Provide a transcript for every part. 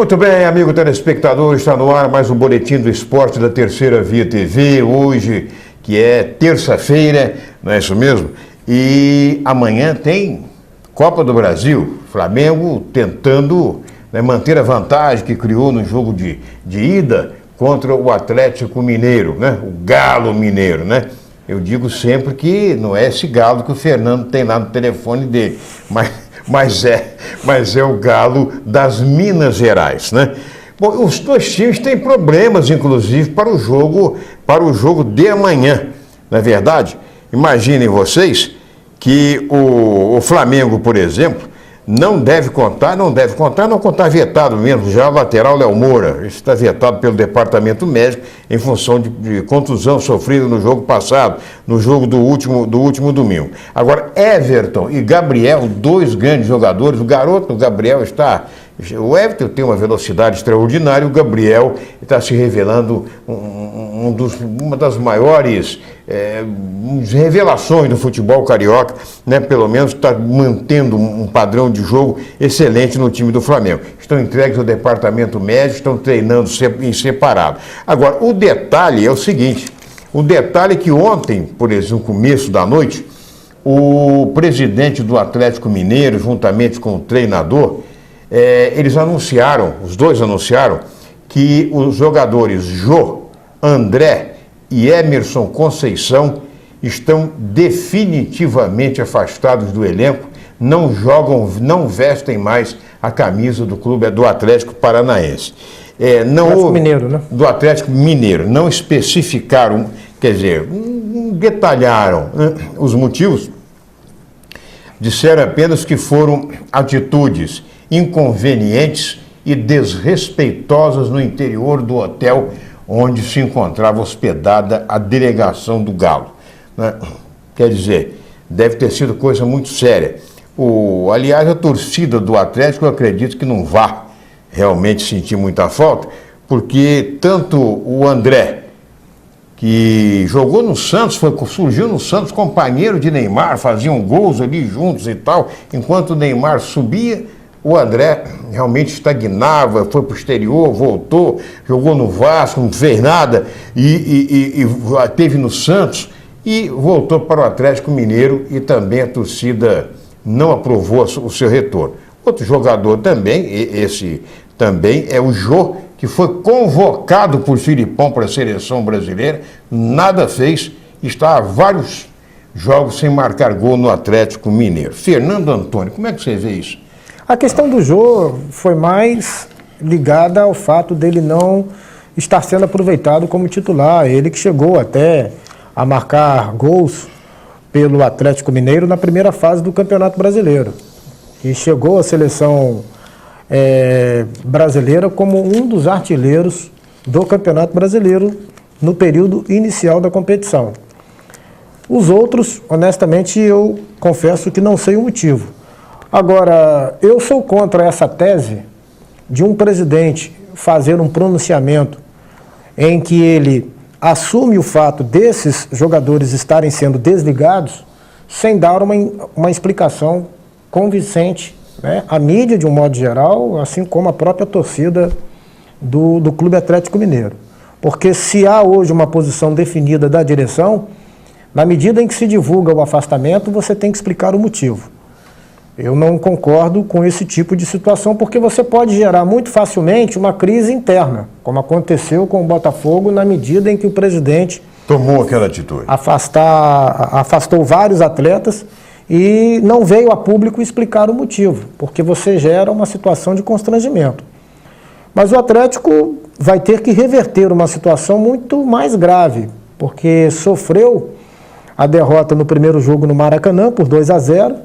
Muito bem, amigo telespectador, está no ar mais um boletim do esporte da Terceira Via TV, hoje, que é terça-feira, não é isso mesmo? E amanhã tem Copa do Brasil, Flamengo tentando manter a vantagem que criou no jogo de ida contra o Atlético Mineiro, né? O Galo Mineiro, né? Eu digo sempre que não é esse galo que o Fernando tem lá no telefone dele, mas é o Galo das Minas Gerais, né? Bom, os dois times têm problemas, inclusive, para o jogo de amanhã. Não é verdade? Imaginem vocês que o Flamengo, por exemplo, não contar vetado mesmo, já o lateral Léo Moura, está vetado pelo departamento médico em função de contusão sofrida no jogo passado, no jogo do último domingo. Agora, Everton e Gabriel, dois grandes jogadores, o Gabriel o Everton tem uma velocidade extraordinária, o Gabriel está se revelando uma das maiores revelações do futebol carioca, né? Pelo menos está mantendo um padrão de jogo excelente no time do Flamengo. Estão entregues ao departamento médico, estão treinando em separado. Agora, o detalhe é o seguinte, que ontem, por exemplo, no começo da noite, o presidente do Atlético Mineiro, juntamente com o treinador, os dois anunciaram que os jogadores Jô, André e Emerson Conceição estão definitivamente afastados do elenco, não jogam, não vestem mais a camisa do Atlético Paranaense. Mineiro, né? Do Atlético Mineiro. Não especificaram, quer dizer, detalharam, né, os motivos, disseram apenas que foram atitudes inconvenientes e desrespeitosas no interior do hotel onde se encontrava hospedada a delegação do Galo, né? Quer dizer, deve ter sido coisa muito séria. Aliás, a torcida do Atlético, eu acredito que não vá realmente sentir muita falta, porque tanto o André, que jogou no Santos, surgiu no Santos, companheiro de Neymar, faziam gols ali juntos e tal, enquanto o Neymar subia, o André realmente estagnava, foi para o exterior, voltou, jogou no Vasco, não fez nada, e teve no Santos e voltou para o Atlético Mineiro e também a torcida não aprovou o seu retorno. Outro jogador também, esse também é o Jô, que foi convocado por Filipão para a seleção brasileira, nada fez, está há vários jogos sem marcar gol no Atlético Mineiro. Fernando Antônio, como é que você vê isso? A questão do Jô foi mais ligada ao fato dele não estar sendo aproveitado como titular. Ele que chegou até a marcar gols pelo Atlético Mineiro na primeira fase do Campeonato Brasileiro. E chegou à seleção brasileira como um dos artilheiros do Campeonato Brasileiro no período inicial da competição. Os outros, honestamente, eu confesso que não sei o motivo. Agora, eu sou contra essa tese de um presidente fazer um pronunciamento em que ele assume o fato desses jogadores estarem sendo desligados sem dar uma explicação convincente, né? A mídia, de um modo geral, assim como a própria torcida do Clube Atlético Mineiro. Porque se há hoje uma posição definida da direção, na medida em que se divulga o afastamento, você tem que explicar o motivo. Eu não concordo com esse tipo de situação, porque você pode gerar muito facilmente uma crise interna, como aconteceu com o Botafogo, na medida em que o presidente tomou aquela atitude. Afastou vários atletas e não veio a público explicar o motivo, porque você gera uma situação de constrangimento. Mas o Atlético vai ter que reverter uma situação muito mais grave, porque sofreu a derrota no primeiro jogo no Maracanã por 2-0,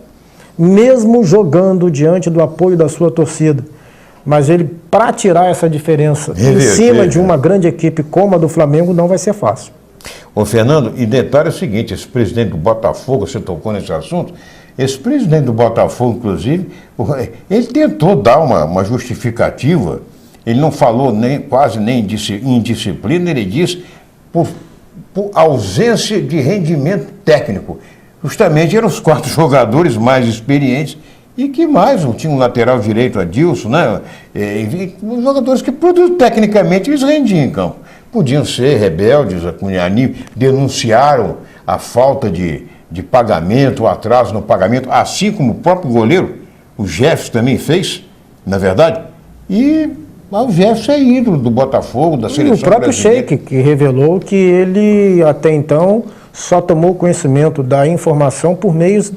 mesmo jogando diante do apoio da sua torcida. Mas ele, para tirar essa diferença em cima de uma grande equipe como a do Flamengo, não vai ser fácil. Ô Fernando, e detalhe é o seguinte, esse presidente do Botafogo, você tocou nesse assunto, esse presidente do Botafogo, inclusive, ele tentou dar uma justificativa, ele não falou quase nem em disciplina, ele disse por ausência de rendimento técnico. Justamente eram os 4 jogadores mais experientes E que mais? Tinha um lateral direito, Adilson, né? Os jogadores que, tecnicamente, eles rendiam em campo. Podiam ser rebeldes, denunciaram a falta de pagamento, o atraso no pagamento, assim como o próprio goleiro, o Jefferson também fez, na verdade. E o Jefferson é ídolo do Botafogo, da seleção brasileira. O próprio Sheik, que revelou que ele, até então, só tomou conhecimento da informação por meios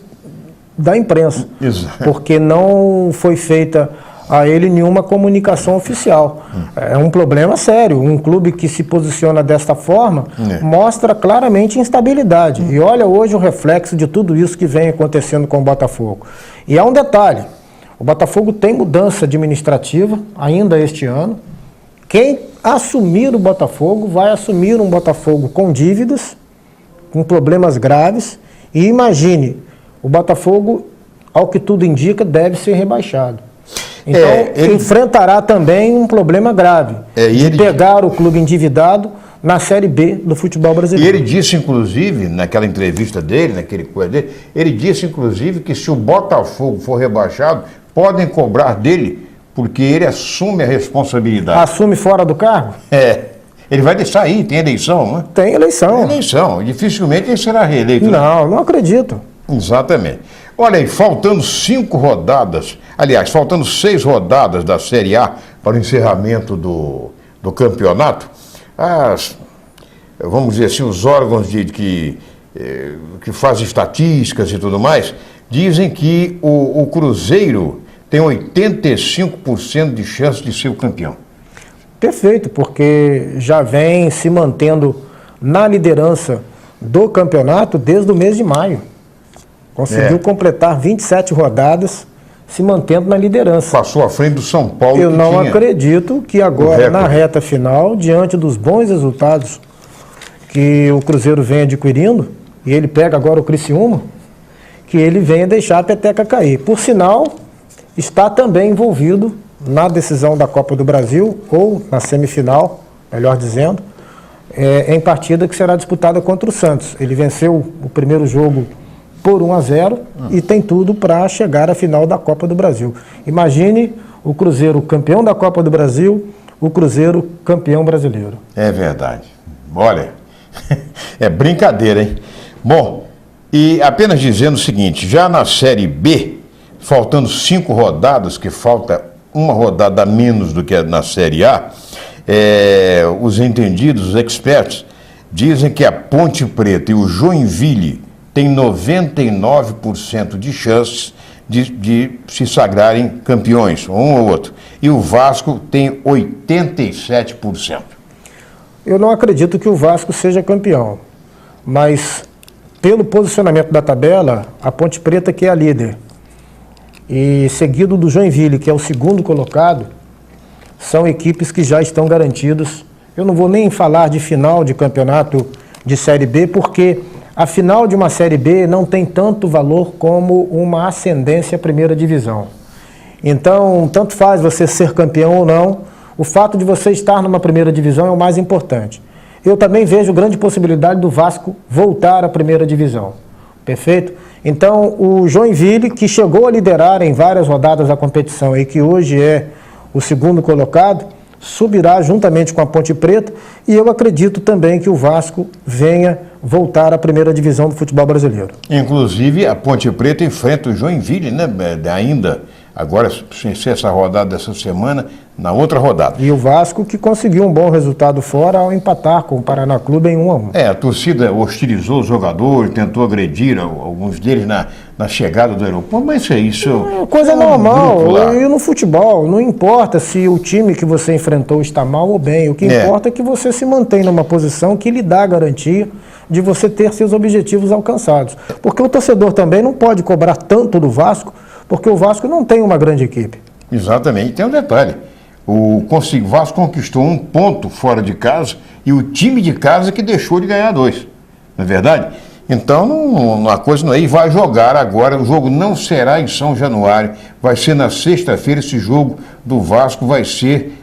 da imprensa. Exato. Porque não foi feita a ele nenhuma comunicação oficial. É um problema sério. Um clube que se posiciona desta forma mostra claramente instabilidade. E olha hoje o reflexo de tudo isso que vem acontecendo com o Botafogo. E há um detalhe. O Botafogo tem mudança administrativa ainda este ano. Quem assumir o Botafogo vai assumir um Botafogo com dívidas, com problemas graves. E imagine, o Botafogo, ao que tudo indica, deve ser rebaixado. Então, ele enfrentará também um problema grave de pegar o clube endividado na Série B do futebol brasileiro. E ele disse, inclusive, naquela entrevista dele, naquele coisa dele, ele disse, inclusive, que se o Botafogo for rebaixado, podem cobrar dele, porque ele assume a responsabilidade. Assume fora do cargo? Ele vai sair, tem eleição, né? Tem eleição. Tem eleição. Dificilmente ele será reeleito. Não acredito. Exatamente. Olha aí, faltando 5 rodadas, aliás, faltando 6 rodadas da Série A para o encerramento do campeonato, vamos dizer assim, os órgãos que fazem estatísticas e tudo mais, dizem que o Cruzeiro tem 85% de chance de ser o campeão. Perfeito, porque já vem se mantendo na liderança do campeonato desde o mês de maio. Conseguiu completar 27 rodadas, se mantendo na liderança. Passou à frente do São Paulo. Eu não acredito que agora, na reta final, diante dos bons resultados que o Cruzeiro vem adquirindo, e ele pega agora o Criciúma, que ele venha deixar a peteca cair. Por sinal, está também envolvido na decisão da Copa do Brasil, ou na semifinal, melhor dizendo, em partida que será disputada contra o Santos. Ele venceu o primeiro jogo por 1-0 e tem tudo para chegar à final da Copa do Brasil. Imagine o Cruzeiro campeão da Copa do Brasil, o Cruzeiro campeão brasileiro. É verdade. Olha, é brincadeira, hein? Bom, e apenas dizendo o seguinte, já na Série B, faltando 5 rodadas, que falta uma rodada a menos do que na Série A, os entendidos, os experts, dizem que a Ponte Preta e o Joinville tem 99% de chances de se sagrarem campeões, um ou outro. E o Vasco tem 87%. Eu não acredito que o Vasco seja campeão, mas pelo posicionamento da tabela, a Ponte Preta que é a líder, e seguido do Joinville, que é o segundo colocado, são equipes que já estão garantidas. Eu não vou nem falar de final de campeonato de Série B, porque a final de uma Série B não tem tanto valor como uma ascendência à primeira divisão. Então, tanto faz você ser campeão ou não, o fato de você estar numa primeira divisão é o mais importante. Eu também vejo grande possibilidade do Vasco voltar à primeira divisão. Perfeito? Então, o Joinville, que chegou a liderar em várias rodadas da competição e que hoje é o segundo colocado, subirá juntamente com a Ponte Preta, e eu acredito também que o Vasco venha voltar à primeira divisão do futebol brasileiro. Inclusive, a Ponte Preta enfrenta o Joinville, né? Ainda, agora, se essa rodada dessa semana, na outra rodada. E o Vasco que conseguiu um bom resultado fora ao empatar com o Paraná Clube em 1-1. A torcida hostilizou os jogadores, tentou agredir alguns deles na chegada do aeroporto, mas isso é coisa normal. E no futebol, não importa se o time que você enfrentou está mal ou bem, o que importa é que você se mantém numa posição que lhe dá a garantia de você ter seus objetivos alcançados. Porque o torcedor também não pode cobrar tanto do Vasco, porque o Vasco não tem uma grande equipe. Exatamente. Tem um detalhe. O Vasco conquistou 1 ponto fora de casa e o time de casa que deixou de ganhar 2. Não é verdade? Então, a coisa não é. E vai jogar agora. O jogo não será em São Januário. Vai ser na sexta-feira. Esse jogo do Vasco vai ser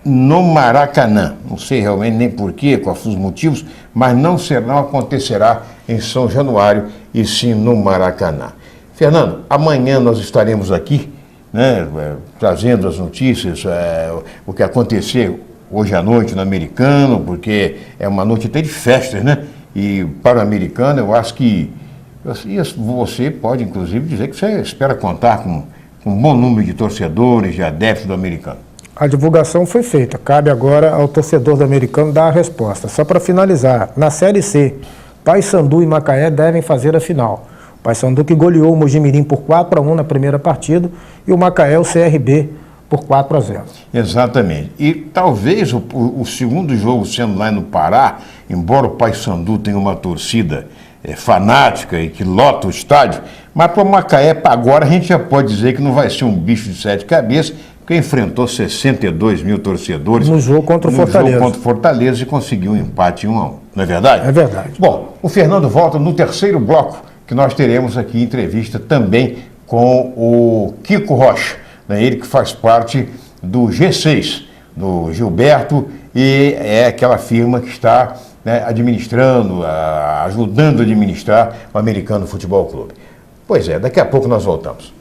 no Maracanã. Não sei realmente nem porquê, quais os motivos, mas não acontecerá em São Januário e sim no Maracanã. Fernando, amanhã nós estaremos aqui, né, trazendo as notícias, o que aconteceu hoje à noite no Americano, porque é uma noite até de festas, né? E para o Americano, eu acho que você pode, inclusive, dizer que você espera contar com um bom número de torcedores, de adeptos do Americano. A divulgação foi feita, cabe agora ao torcedor do Americano dar a resposta. Só para finalizar, na Série C, Paysandu e Macaé devem fazer a final. O Paysandu que goleou o Mojimirim por 4-1 na primeira partida e o Macaé o CRB por 4-0. Exatamente. E talvez o segundo jogo sendo lá no Pará, embora o Paysandu tenha uma torcida fanática e que lota o estádio, mas para o Macaé, agora a gente já pode dizer que não vai ser um bicho de 7 cabeças, porque enfrentou 62 mil torcedores no jogo contra o Fortaleza. Jogo contra o Fortaleza e conseguiu um empate 1-1. Não é verdade? É verdade. Bom, o Fernando volta no terceiro bloco, que nós teremos aqui entrevista também com o Kiko Rocha, né? Ele que faz parte do G6, do Gilberto, e é aquela firma que está, né, administrando, ajudando a administrar o Americano Futebol Clube. Pois é, daqui a pouco nós voltamos.